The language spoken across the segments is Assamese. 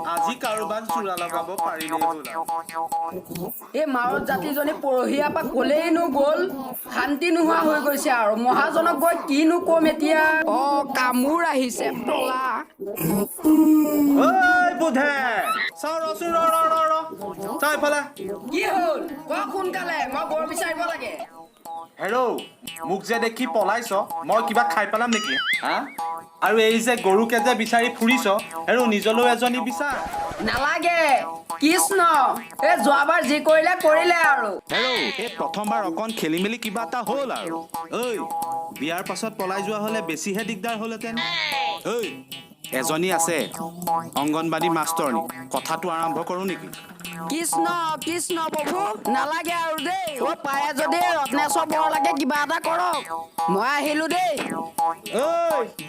আজি কাৰোবাক চূড়া লগাব পাৰিলেই হ'ল। এই মাৰত জাতিজনী পৰহিয়া পৰা কলেইনো গ'ল, শান্তি নোহোৱা হৈ গৈছে আৰু মহাজনক গৈ কিনো কম এতিয়া। কামোৰ আহিছে পলা। বুধে চাওঁ ৰচোন চাওঁ এইফালে। কি হ'ল ক সোনকালে, মই বৰ বিচাৰিব লাগে। হেৰৌ, মোক যে দেখি পলাইছ, মই কিবা খাই পেলাম নেকি? হা? আৰু এই যে গৰুকে যে বিচাৰি ফুৰিছ, হেৰৌ নিজলৈও এজনী বিচাৰ। নালাগে কৃষ্ণ, এই যোৱাবাৰ যি কৰিলে কৰিলে আৰু। হেৰৌ, এই প্ৰথমবাৰ অকণ খেলি মেলি কিবা এটা হ'ল আৰু। ঐ, বিয়াৰ পাছত পলাই যোৱা হ'লে বেছিহে দিগদাৰ হ'লহেঁতেন। ঐ, এজনী আছে অংগনবাদী মাষ্টৰনী, কথাটো আৰম্ভ কৰোঁ নেকি? কৃষ্ণ কৃষ্ণ প্ৰভু, নালাগে আৰু দেই। পাৰে যদি ৰত্নেশ্বৰ বৰলাকে কিবা এটা কৰক, মই আহিলো দেই। ঐ,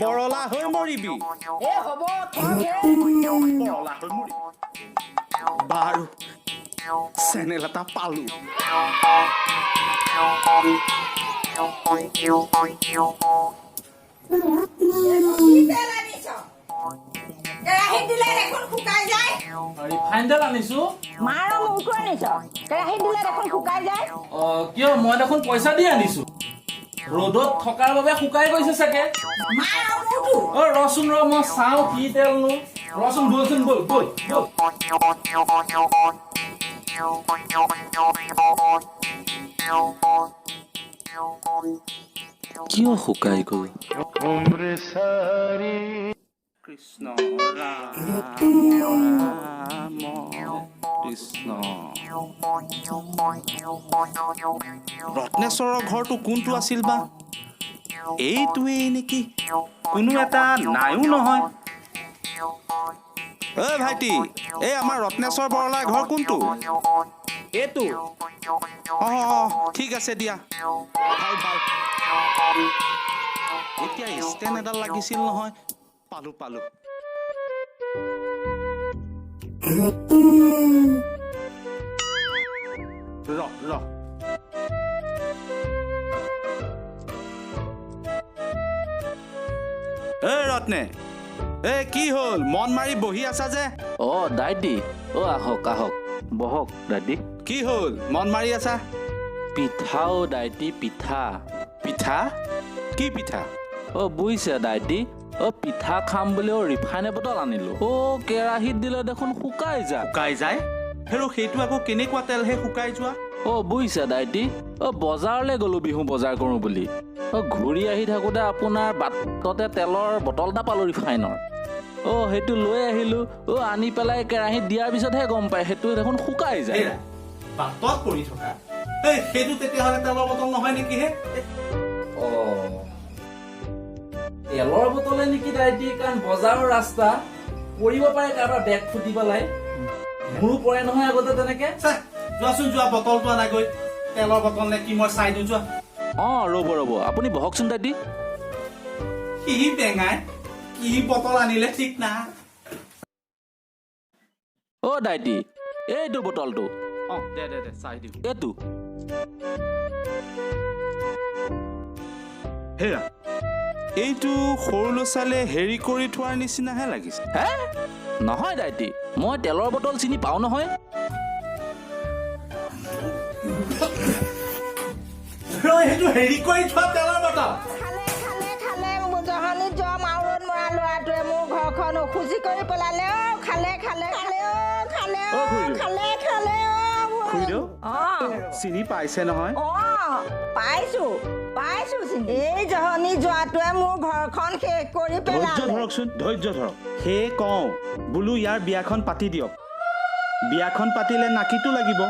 বৰলা হৈ মৰিবি। হ'ব বৰলা হৈ মৰিবি। বাৰু, চেনেল এটা পালো। কিয় মই দেখোন পইচা দি আনিছো, ৰ'দত থকাৰ বাবে শুকাই গৈছে চাগে। ৰচোন মই চাওঁ কি তেলনো। ৰচোন বলচোন, বল বল বল। কিয় শুকাই গ'ল? কৃষ্ণ কৃষ্ণ। ৰত্নেশ্বৰৰ ঘৰটো কোনটো আছিল বা? এইটোৱেই নেকি? কোনো এটা নাইও নহয়। ঐ ভাইটি, এই আমাৰ ৰত্নেশ্বৰ বৰলাৰ ঘৰ কোনটো? এইটো? ঠিক আছে দিয়া, ভাল ভাল। এতিয়া ষ্টেণ্ড এডাল লাগিছিল নহয়, পালো পালো। ৰ ৰত্নে, কি হ'ল? মন মাৰি বহি আছা যে? দাইটি, আহক আহক, বহক দাইটি। কি হ'ল মন মাৰি আছা? পিঠা দাইটি, পিঠা। পিঠা? কি পিঠা? বুজিছে দাইটি, পিঠা খাম বুলি ৰিফাইন বটল আনিলো। কেৰাহীত দিলে দেখোন শুকাই যায়। শুকাই যায়? হেৰৌ, সেইটো আকৌ কেনেকুৱা তেলহে শুকাই যোৱা? বুজিছে দাইটি, বজাৰলৈ গলো বিহু বজাৰ কৰো বুলি। ঘূৰি আহি থাকোতে আপোনাৰ বাটতে তেলৰ বটল এটা পালো ৰিফাইনৰ। সেইটো লৈ আহিলো। আনি পেলাই কেৰাহীত দিয়াৰ পিছতহে গম পাই সেইটো দেখোন শুকাই যায়। বাটত পৰি থকা সেইটো তেতিয়াহ'লে তেলৰ বটল নহয় নেকি হে? তেলৰ বটলে নেকি দাইটি, কাৰণ বজাৰৰ ৰাস্তা পৰিব পাৰে কাৰোবাৰ বেগ ফুটি পেলাই। মোৰো পৰে নহয় আগতে তেনেকে। যোৱাচোন যোৱা, বটলটো আনাগৈ। তেলৰ বটল নে কি মই চাই দিওঁ, যোৱা। ৰ'ব আপুনি বহকচোন দাইটি। কি টেঙাই কি বটল আনিলে ঠিক নাই। দাইটি, এইটো বটলটো। দে চাই দিওঁ। এইটো হেৰা, এইটো সৰু ল'ৰা ছোৱালীয়ে হেৰি কৰি থোৱাৰ নিচিনাহে লাগিছে। নহয় দাইটি, মই তেলৰ বটল চিনি পাওঁ নহয়। সেইটো হেৰি কৰি থোৱা তেলৰ বটল। ল'ৰাটোৱে মোৰ ঘৰখন অসুচি কৰি পেলালে। চিনি পাইছে নহয়? পাইছো। এই জহনী যোৱাটোৱে মোৰ ঘৰখন শেষ কৰি পেলালে। ধৈৰ্য ধৰক। সেয়ে কওঁ বোলো ইয়াৰ বিয়াখন পাতি দিয়ক। বিয়াখন পাতিলে নাকিটো লাগিব।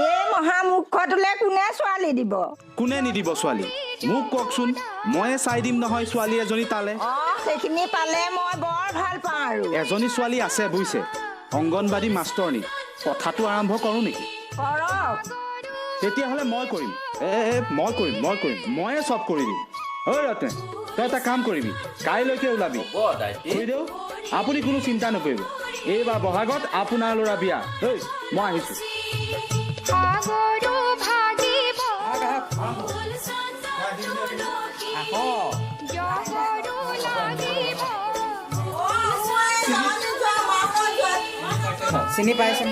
এই মহামূৰ্খটোলে কোনে ছোৱালী দিব? কোনে নিদিব ছোৱালী? মোক কওকচোন, ময়ে চাই দিম নহয় ছোৱালী এজনী তালে। সেইখিনি পালে মই বৰ ভাল পাওঁ। আৰু এজনী ছোৱালী আছে বুজিছে, অংগনবাদী মাষ্টৰনী। কথাটো আৰম্ভ কৰো নেকি? কৰক। তেতিয়াহ'লে মই কৰিম। ময়ে চব কৰি দিম। ৰত্নে, তই এটা কাম কৰিবি, কাইলৈকে ওলাবি। আপুনি কোনো চিন্তা নকৰিব এইবাৰ বহাগত আপোনাৰ ল'ৰা বিয়া এই মই আহিছোঁ চিনি পাইছে